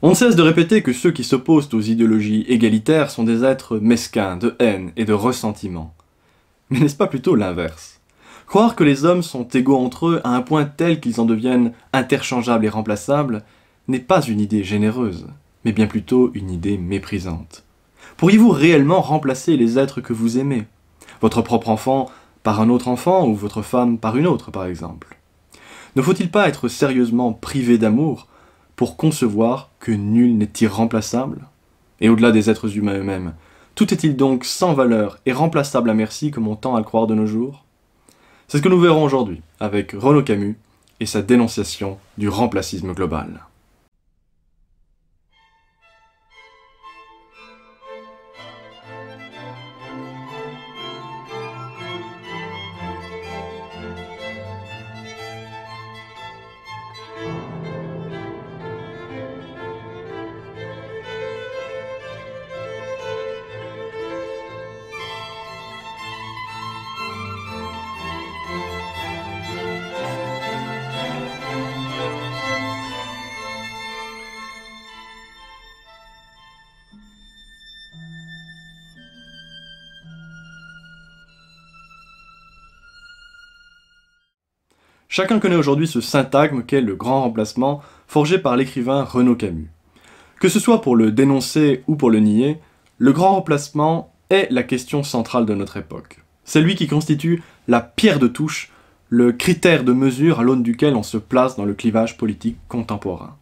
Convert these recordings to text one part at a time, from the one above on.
On ne cesse de répéter que ceux qui s'opposent aux idéologies égalitaires sont des êtres mesquins, de haine et de ressentiment. Mais n'est-ce pas plutôt l'inverse? Croire que les hommes sont égaux entre eux à un point tel qu'ils en deviennent interchangeables et remplaçables n'est pas une idée généreuse, mais bien plutôt une idée méprisante. Pourriez-vous réellement remplacer les êtres que vous aimez? Votre propre enfant par un autre enfant ou votre femme par une autre, par exemple? Ne faut-il pas être sérieusement privé d'amour pour concevoir que nul n'est irremplaçable? Et au-delà des êtres humains eux-mêmes, tout est-il donc sans valeur et remplaçable à merci comme on tend à le croire de nos jours? C'est ce que nous verrons aujourd'hui avec Renaud Camus et sa dénonciation du remplacisme global. Chacun connaît aujourd'hui ce syntagme qu'est le grand remplacement, forgé par l'écrivain Renaud Camus. Que ce soit pour le dénoncer ou pour le nier, le grand remplacement est la question centrale de notre époque. C'est lui qui constitue la pierre de touche, le critère de mesure à l'aune duquel on se place dans le clivage politique contemporain.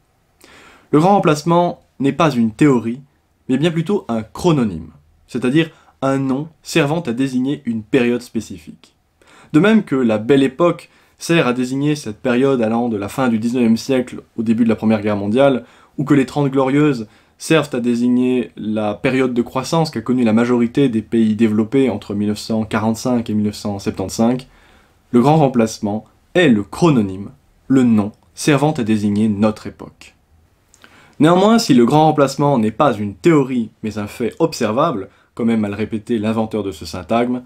Le grand remplacement n'est pas une théorie, mais bien plutôt un chrononyme, c'est-à-dire un nom servant à désigner une période spécifique. De même que la Belle Époque sert à désigner cette période allant de la fin du XIXe siècle au début de la Première Guerre mondiale, ou que les Trente Glorieuses servent à désigner la période de croissance qu'a connue la majorité des pays développés entre 1945 et 1975, le grand remplacement est le chrononyme, le nom servant à désigner notre époque. Néanmoins, si le grand remplacement n'est pas une théorie mais un fait observable, comme aime à le répéter l'inventeur de ce syntagme,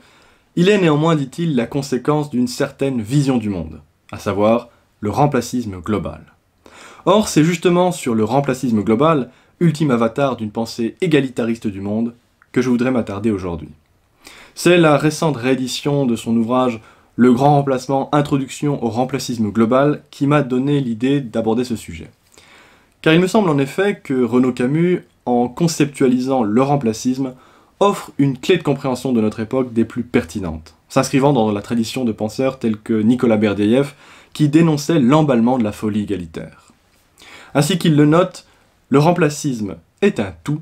il est néanmoins, dit-il, la conséquence d'une certaine vision du monde, à savoir le remplacisme global. Or, c'est justement sur le remplacisme global, ultime avatar d'une pensée égalitariste du monde, que je voudrais m'attarder aujourd'hui. C'est la récente réédition de son ouvrage « Le grand remplacement, introduction au remplacisme global » qui m'a donné l'idée d'aborder ce sujet. Car il me semble en effet que Renaud Camus, en conceptualisant le remplacisme, offre une clé de compréhension de notre époque des plus pertinentes, s'inscrivant dans la tradition de penseurs tels que Nicolas Berdyaev, qui dénonçait l'emballement de la folie égalitaire. Ainsi qu'il le note, le remplacisme est un tout,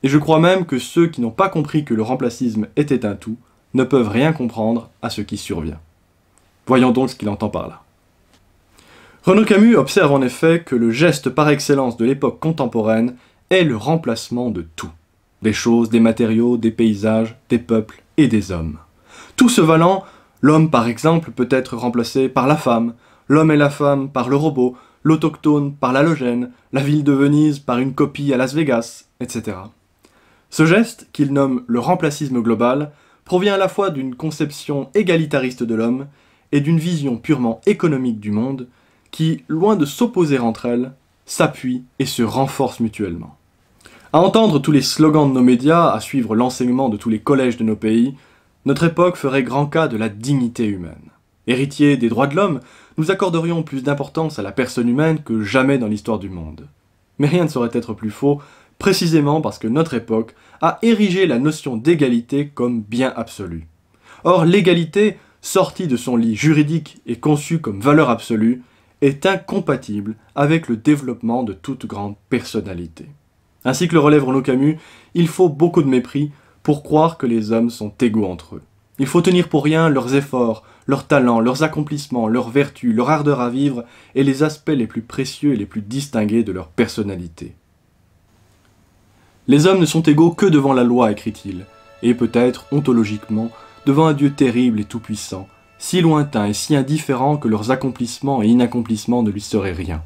et je crois même que ceux qui n'ont pas compris que le remplacisme était un tout ne peuvent rien comprendre à ce qui survient. Voyons donc ce qu'il entend par là. Renaud Camus observe en effet que le geste par excellence de l'époque contemporaine est le remplacement de tout. Des choses, des matériaux, des paysages, des peuples et des hommes. Tout se valant, l'homme par exemple peut être remplacé par la femme, l'homme et la femme par le robot, l'autochtone par l'halogène, la ville de Venise par une copie à Las Vegas, etc. Ce geste, qu'il nomme le remplacisme global, provient à la fois d'une conception égalitariste de l'homme et d'une vision purement économique du monde qui, loin de s'opposer entre elles, s'appuient et se renforcent mutuellement. À entendre tous les slogans de nos médias, à suivre l'enseignement de tous les collèges de nos pays, notre époque ferait grand cas de la dignité humaine. Héritiers des droits de l'homme, nous accorderions plus d'importance à la personne humaine que jamais dans l'histoire du monde. Mais rien ne saurait être plus faux, précisément parce que notre époque a érigé la notion d'égalité comme bien absolu. Or, l'égalité, sortie de son lit juridique et conçue comme valeur absolue, est incompatible avec le développement de toute grande personnalité. Ainsi que le relève Renaud Camus, il faut beaucoup de mépris pour croire que les hommes sont égaux entre eux. Il faut tenir pour rien leurs efforts, leurs talents, leurs accomplissements, leurs vertus, leur ardeur à vivre et les aspects les plus précieux et les plus distingués de leur personnalité. Les hommes ne sont égaux que devant la loi, écrit-il, et peut-être, ontologiquement, devant un Dieu terrible et tout-puissant, si lointain et si indifférent que leurs accomplissements et inaccomplissements ne lui seraient rien.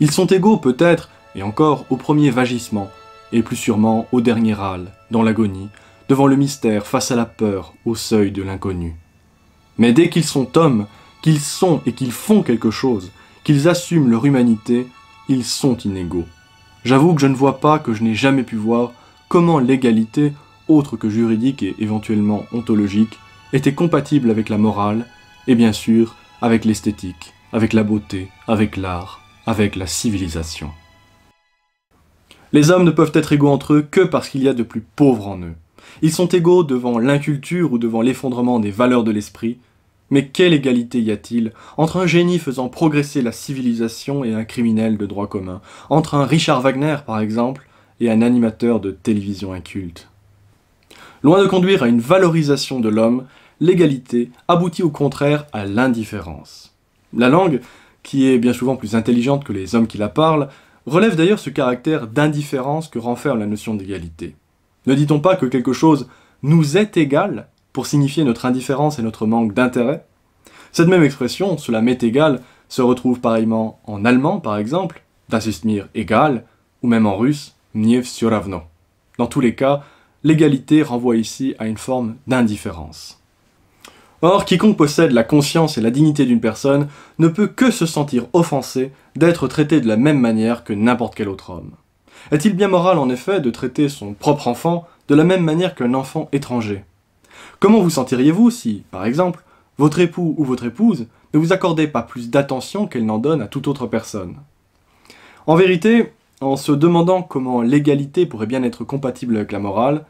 Ils sont égaux peut-être, et encore, au premier vagissement, et plus sûrement au dernier râle, dans l'agonie, devant le mystère, face à la peur, au seuil de l'inconnu. Mais dès qu'ils sont hommes, qu'ils sont et qu'ils font quelque chose, qu'ils assument leur humanité, ils sont inégaux. J'avoue que je ne vois pas, que je n'ai jamais pu voir, comment l'égalité, autre que juridique et éventuellement ontologique, était compatible avec la morale, et bien sûr avec l'esthétique, avec la beauté, avec l'art, avec la civilisation. Les hommes ne peuvent être égaux entre eux que parce qu'il y a de plus pauvres en eux. Ils sont égaux devant l'inculture ou devant l'effondrement des valeurs de l'esprit, mais quelle égalité y a-t-il entre un génie faisant progresser la civilisation et un criminel de droit commun, entre un Richard Wagner par exemple et un animateur de télévision inculte? Loin de conduire à une valorisation de l'homme, l'égalité aboutit au contraire à l'indifférence. La langue, qui est bien souvent plus intelligente que les hommes qui la parlent, relève d'ailleurs ce caractère d'indifférence que renferme la notion d'égalité. Ne dit-on pas que quelque chose nous est égal pour signifier notre indifférence et notre manque d'intérêt? Cette même expression, cela m'est égal, se retrouve pareillement en allemand par exemple, das ist mir egal, ou même en russe, мне всё равно. Dans tous les cas, l'égalité renvoie ici à une forme d'indifférence. Or, quiconque possède la conscience et la dignité d'une personne ne peut que se sentir offensé d'être traité de la même manière que n'importe quel autre homme. Est-il bien moral en effet de traiter son propre enfant de la même manière qu'un enfant étranger? Comment vous sentiriez-vous si, par exemple, votre époux ou votre épouse ne vous accordait pas plus d'attention qu'elle n'en donne à toute autre personne? En vérité, en se demandant comment l'égalité pourrait bien être compatible avec la morale,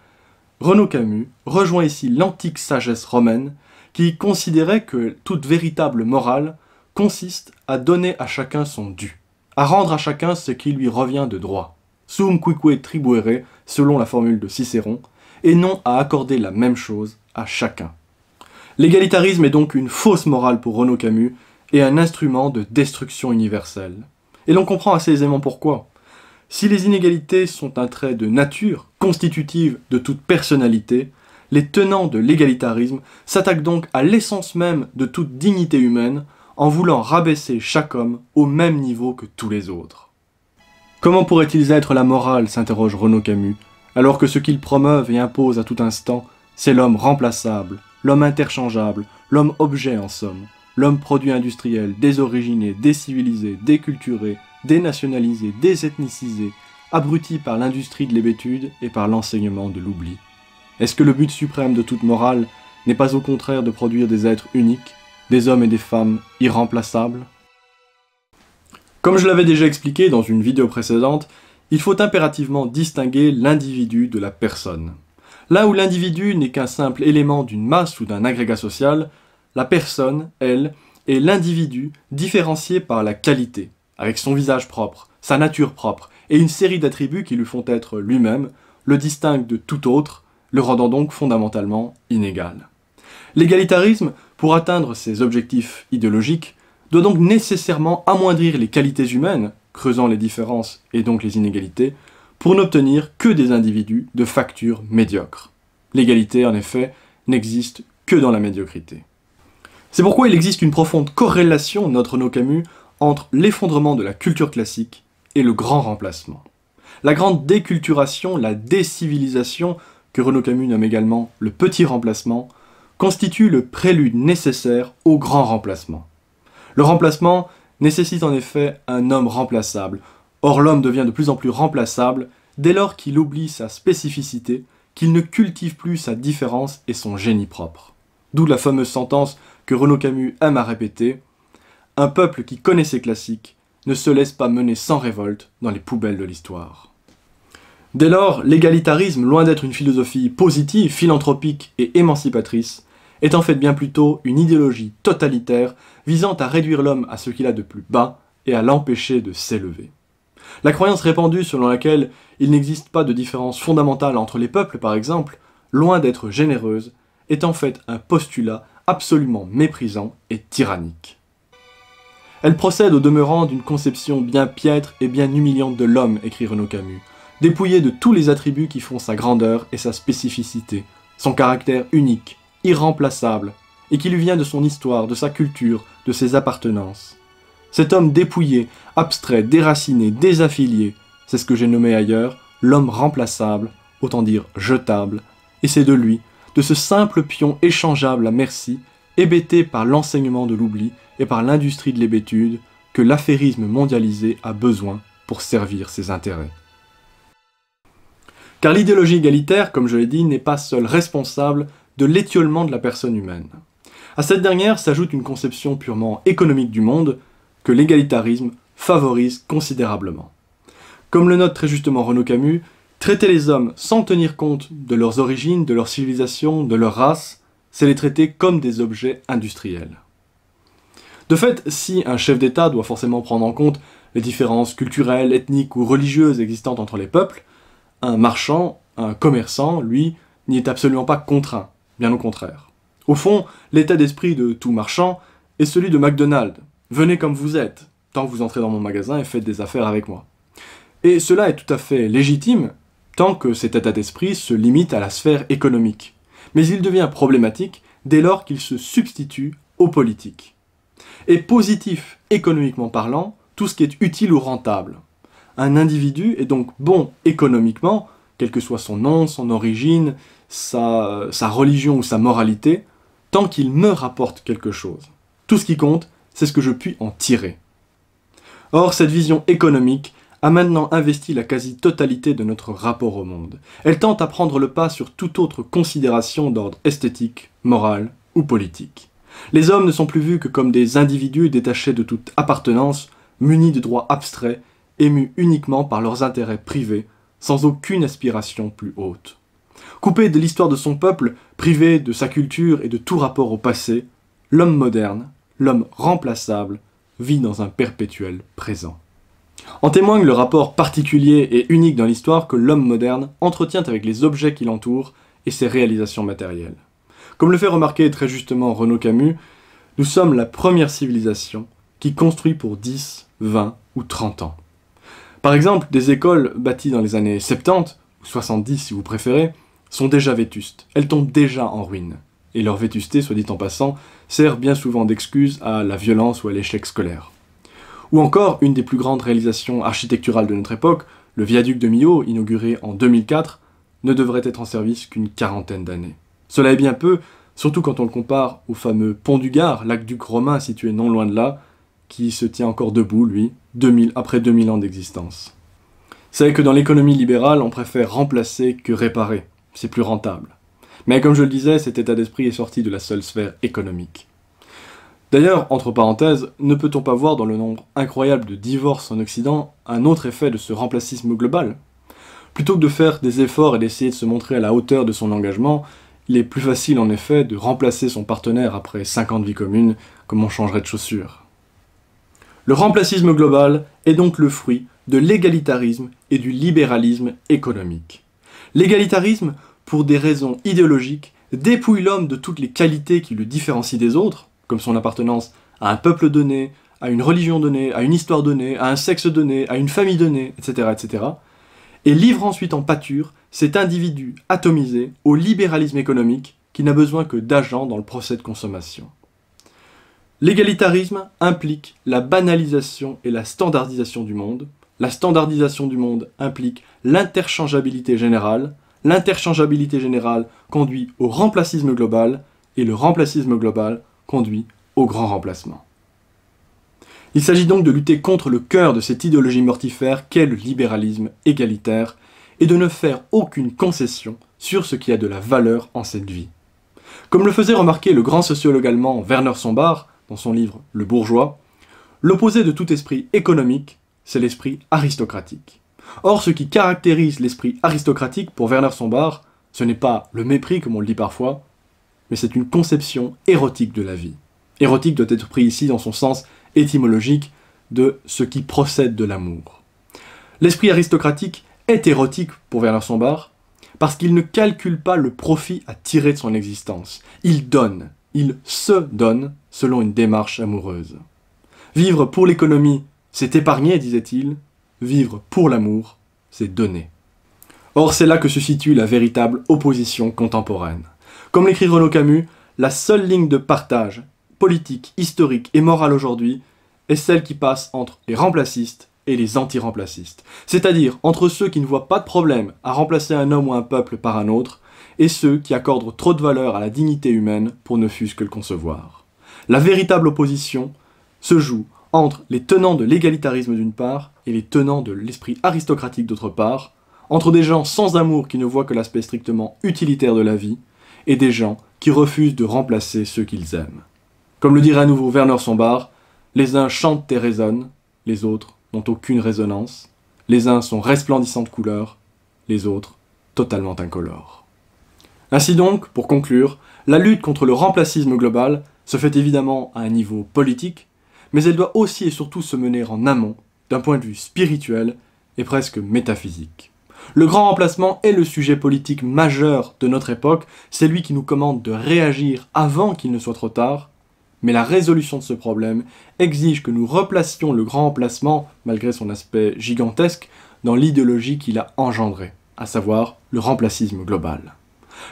Renaud Camus rejoint ici l'antique sagesse romaine qui considérait que toute véritable morale consiste à donner à chacun son dû, à rendre à chacun ce qui lui revient de droit, sum cuique tribuere, selon la formule de Cicéron, et non à accorder la même chose à chacun. L'égalitarisme est donc une fausse morale pour Renaud Camus et un instrument de destruction universelle. Et l'on comprend assez aisément pourquoi. Si les inégalités sont un trait de nature, constitutive de toute personnalité, les tenants de l'égalitarisme s'attaquent donc à l'essence même de toute dignité humaine en voulant rabaisser chaque homme au même niveau que tous les autres. Comment pourrait-il être la morale, s'interroge Renaud Camus, alors que ce qu'ils promeuvent et imposent à tout instant, c'est l'homme remplaçable, l'homme interchangeable, l'homme objet en somme, l'homme produit industriel, désoriginé, décivilisé, déculturé, dénationalisé, désethnicisé, abruti par l'industrie de l'hébétude et par l'enseignement de l'oubli. Est-ce que le but suprême de toute morale n'est pas au contraire de produire des êtres uniques, des hommes et des femmes irremplaçables? Comme je l'avais déjà expliqué dans une vidéo précédente, il faut impérativement distinguer l'individu de la personne. Là où l'individu n'est qu'un simple élément d'une masse ou d'un agrégat social, la personne, elle, est l'individu différencié par la qualité, avec son visage propre, sa nature propre, et une série d'attributs qui lui font être lui-même, le distinguent de tout autre, le rendant donc fondamentalement inégal. L'égalitarisme, pour atteindre ses objectifs idéologiques, doit donc nécessairement amoindrir les qualités humaines, creusant les différences et donc les inégalités, pour n'obtenir que des individus de facture médiocre. L'égalité, en effet, n'existe que dans la médiocrité. C'est pourquoi il existe une profonde corrélation, note Renaud Camus, entre l'effondrement de la culture classique et le grand remplacement. La grande déculturation, la décivilisation, que Renaud Camus nomme également le petit remplacement, constitue le prélude nécessaire au grand remplacement. Le remplacement nécessite en effet un homme remplaçable. Or l'homme devient de plus en plus remplaçable dès lors qu'il oublie sa spécificité, qu'il ne cultive plus sa différence et son génie propre. D'où la fameuse sentence que Renaud Camus aime à répéter: « Un peuple qui connaît ses classiques ne se laisse pas mener sans révolte dans les poubelles de l'histoire. » Dès lors, l'égalitarisme, loin d'être une philosophie positive, philanthropique et émancipatrice, est en fait bien plutôt une idéologie totalitaire visant à réduire l'homme à ce qu'il a de plus bas et à l'empêcher de s'élever. La croyance répandue selon laquelle il n'existe pas de différence fondamentale entre les peuples, par exemple, loin d'être généreuse, est en fait un postulat absolument méprisant et tyrannique. Elle procède au demeurant d'une conception bien piètre et bien humiliante de l'homme, écrit Renaud Camus, dépouillé de tous les attributs qui font sa grandeur et sa spécificité, son caractère unique, irremplaçable, et qui lui vient de son histoire, de sa culture, de ses appartenances. Cet homme dépouillé, abstrait, déraciné, désaffilié, c'est ce que j'ai nommé ailleurs l'homme remplaçable, autant dire jetable, et c'est de lui, de ce simple pion échangeable à merci, hébété par l'enseignement de l'oubli et par l'industrie de l'hébétude, que l'affairisme mondialisé a besoin pour servir ses intérêts. Car l'idéologie égalitaire, comme je l'ai dit, n'est pas seule responsable de l'étiolement de la personne humaine. À cette dernière s'ajoute une conception purement économique du monde que l'égalitarisme favorise considérablement. Comme le note très justement Renaud Camus, traiter les hommes sans tenir compte de leurs origines, de leur civilisation, de leur race, c'est les traiter comme des objets industriels. De fait, si un chef d'État doit forcément prendre en compte les différences culturelles, ethniques ou religieuses existantes entre les peuples, un marchand, un commerçant, lui, n'y est absolument pas contraint, bien au contraire. Au fond, l'état d'esprit de tout marchand est celui de McDonald's. Venez comme vous êtes, tant que vous entrez dans mon magasin et faites des affaires avec moi. Et cela est tout à fait légitime, tant que cet état d'esprit se limite à la sphère économique. Mais il devient problématique dès lors qu'il se substitue aux politiques. Et positif, économiquement parlant, tout ce qui est utile ou rentable. Un individu est donc bon économiquement, quel que soit son nom, son origine, sa religion ou sa moralité, tant qu'il me rapporte quelque chose. Tout ce qui compte, c'est ce que je puis en tirer. Or, cette vision économique a maintenant investi la quasi-totalité de notre rapport au monde. Elle tente à prendre le pas sur toute autre considération d'ordre esthétique, moral ou politique. Les hommes ne sont plus vus que comme des individus détachés de toute appartenance, munis de droits abstraits, émus uniquement par leurs intérêts privés, sans aucune aspiration plus haute. Coupé de l'histoire de son peuple, privé de sa culture et de tout rapport au passé, l'homme moderne, l'homme remplaçable, vit dans un perpétuel présent. En témoigne le rapport particulier et unique dans l'histoire que l'homme moderne entretient avec les objets qui l'entourent et ses réalisations matérielles. Comme le fait remarquer très justement Renaud Camus, nous sommes la première civilisation qui construit pour 10, 20 ou 30 ans. Par exemple, des écoles bâties dans les années 70, ou 70 si vous préférez, sont déjà vétustes, elles tombent déjà en ruine. Et leur vétusté, soit dit en passant, sert bien souvent d'excuse à la violence ou à l'échec scolaire. Ou encore, une des plus grandes réalisations architecturales de notre époque, le viaduc de Millau, inauguré en 2004, ne devrait être en service qu'une quarantaine d'années. Cela est bien peu, surtout quand on le compare au fameux pont du Gard, l'aqueduc romain situé non loin de là, qui se tient encore debout, lui, après 2000 ans d'existence. C'est que dans l'économie libérale, on préfère remplacer que réparer. C'est plus rentable. Mais comme je le disais, cet état d'esprit est sorti de la seule sphère économique. D'ailleurs, entre parenthèses, ne peut-on pas voir dans le nombre incroyable de divorces en Occident un autre effet de ce remplacisme global ? Plutôt que de faire des efforts et d'essayer de se montrer à la hauteur de son engagement, il est plus facile en effet de remplacer son partenaire après 50 vies communes comme on changerait de chaussures. Le remplacisme global est donc le fruit de l'égalitarisme et du libéralisme économique. L'égalitarisme, pour des raisons idéologiques, dépouille l'homme de toutes les qualités qui le différencient des autres, comme son appartenance à un peuple donné, à une religion donnée, à une histoire donnée, à un sexe donné, à une famille donnée, etc., etc., et livre ensuite en pâture cet individu atomisé au libéralisme économique qui n'a besoin que d'agents dans le procès de consommation. L'égalitarisme implique la banalisation et la standardisation du monde. La standardisation du monde implique l'interchangeabilité générale. L'interchangeabilité générale conduit au remplacisme global et le remplacisme global conduit au grand remplacement. Il s'agit donc de lutter contre le cœur de cette idéologie mortifère qu'est le libéralisme égalitaire et de ne faire aucune concession sur ce qui a de la valeur en cette vie. Comme le faisait remarquer le grand sociologue allemand Werner Sombart dans son livre « Le bourgeois », l'opposé de tout esprit économique, c'est l'esprit aristocratique. Or, ce qui caractérise l'esprit aristocratique pour Werner Sombart, ce n'est pas le mépris comme on le dit parfois, mais c'est une conception érotique de la vie. Érotique doit être pris ici dans son sens étymologique de ce qui procède de l'amour. L'esprit aristocratique est érotique pour Werner Sombart parce qu'il ne calcule pas le profit à tirer de son existence. Il donne, il se donne selon une démarche amoureuse. Vivre pour l'économie, c'est épargner, disait-il. Vivre pour l'amour, c'est donner. Or, c'est là que se situe la véritable opposition contemporaine. Comme l'écrit Renaud Camus, la seule ligne de partage politique, historique et morale aujourd'hui est celle qui passe entre les remplacistes et les anti-remplacistes. C'est-à-dire entre ceux qui ne voient pas de problème à remplacer un homme ou un peuple par un autre et ceux qui accordent trop de valeur à la dignité humaine pour ne fût-ce que le concevoir. La véritable opposition se joue entre les tenants de l'égalitarisme d'une part et les tenants de l'esprit aristocratique d'autre part, entre des gens sans amour qui ne voient que l'aspect strictement utilitaire de la vie, et des gens qui refusent de remplacer ceux qu'ils aiment. Comme le dirait à nouveau Werner Sombart, les uns chantent et résonnent, les autres n'ont aucune résonance, les uns sont resplendissants de couleurs, les autres totalement incolores. Ainsi donc, pour conclure, la lutte contre le remplacisme global se fait évidemment à un niveau politique, mais elle doit aussi et surtout se mener en amont, d'un point de vue spirituel et presque métaphysique. Le grand remplacement est le sujet politique majeur de notre époque, c'est lui qui nous commande de réagir avant qu'il ne soit trop tard, mais la résolution de ce problème exige que nous replacions le grand remplacement, malgré son aspect gigantesque, dans l'idéologie qu'il a engendrée, à savoir le remplacisme global.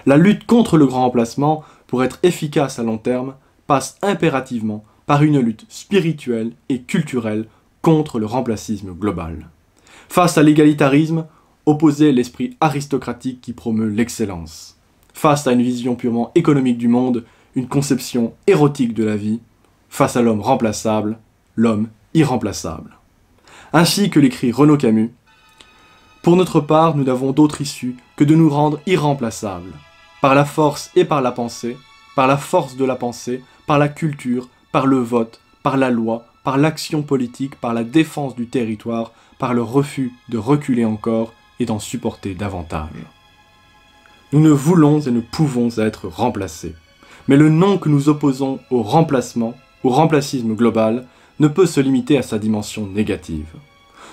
La lutte contre le grand remplacement, pour être efficace à long terme, passe impérativement par une lutte spirituelle et culturelle contre le remplacisme global. Face à l'égalitarisme, opposer l'esprit aristocratique qui promeut l'excellence. Face à une vision purement économique du monde, une conception érotique de la vie. Face à l'homme remplaçable, l'homme irremplaçable. Ainsi que l'écrit Renaud Camus, « Pour notre part, nous n'avons d'autre issue que de nous rendre irremplaçables, par la force et par la pensée, par la force de la pensée, par la culture, par le vote, par la loi, par l'action politique, par la défense du territoire, par le refus de reculer encore et d'en supporter davantage. Nous ne voulons et ne pouvons être remplacés. Mais le non que nous opposons au remplacement, au remplacisme global, ne peut se limiter à sa dimension négative.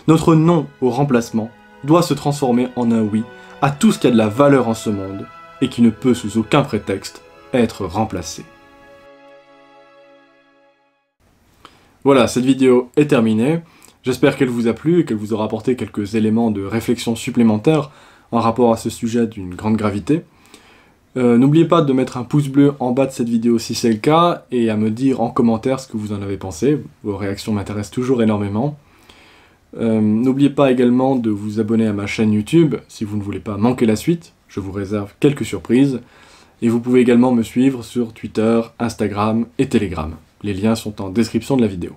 Notre non au remplacement doit se transformer en un oui à tout ce qui a de la valeur en ce monde et qui ne peut sous aucun prétexte être remplacé. Voilà, cette vidéo est terminée. J'espère qu'elle vous a plu et qu'elle vous aura apporté quelques éléments de réflexion supplémentaires en rapport à ce sujet d'une grande gravité. N'oubliez pas de mettre un pouce bleu en bas de cette vidéo si c'est le cas, et à me dire en commentaire ce que vous en avez pensé. Vos réactions m'intéressent toujours énormément. N'oubliez pas également de vous abonner à ma chaîne YouTube si vous ne voulez pas manquer la suite. Je vous réserve quelques surprises. Et vous pouvez également me suivre sur Twitter, Instagram et Telegram. Les liens sont en description de la vidéo.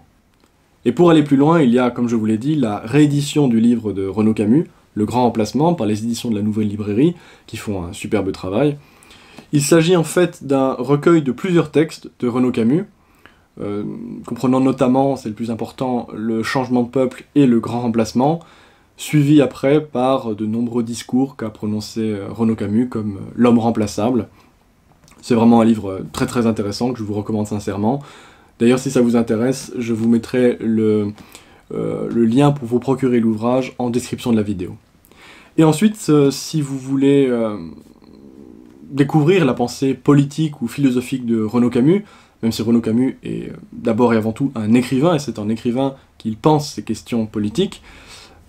Et pour aller plus loin, il y a, comme je vous l'ai dit, la réédition du livre de Renaud Camus, Le Grand Remplacement, par les éditions de la Nouvelle Librairie, qui font un superbe travail. Il s'agit en fait d'un recueil de plusieurs textes de Renaud Camus, comprenant notamment, c'est le plus important, le changement de peuple et le grand remplacement, suivi après par de nombreux discours qu'a prononcé Renaud Camus comme l'homme remplaçable. C'est vraiment un livre très très intéressant que je vous recommande sincèrement. D'ailleurs, si ça vous intéresse, je vous mettrai le lien pour vous procurer l'ouvrage en description de la vidéo. Et ensuite, si vous voulez découvrir la pensée politique ou philosophique de Renaud Camus, même si Renaud Camus est d'abord et avant tout un écrivain, et c'est en écrivain qu'il pense ces questions politiques,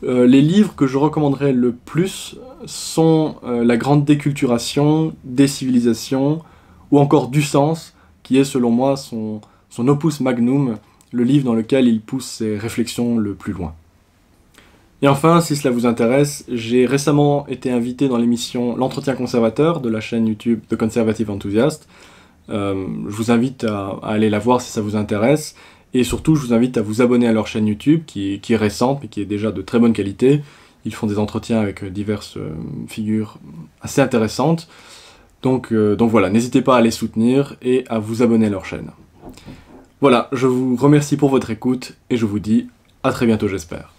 les livres que je recommanderais le plus sont La Grande Déculturation, Décivilisation, ou encore Du Sens, qui est selon moi son opus magnum, le livre dans lequel il pousse ses réflexions le plus loin. Et enfin, si cela vous intéresse, j'ai récemment été invité dans l'émission L'Entretien Conservateur de la chaîne YouTube The Conservative Enthusiast. Je vous invite à aller la voir si ça vous intéresse, et surtout je vous invite à vous abonner à leur chaîne YouTube qui est récente mais qui est déjà de très bonne qualité. Ils font des entretiens avec diverses figures assez intéressantes. Donc voilà, n'hésitez pas à les soutenir et à vous abonner à leur chaîne. Voilà, je vous remercie pour votre écoute et je vous dis à très bientôt j'espère.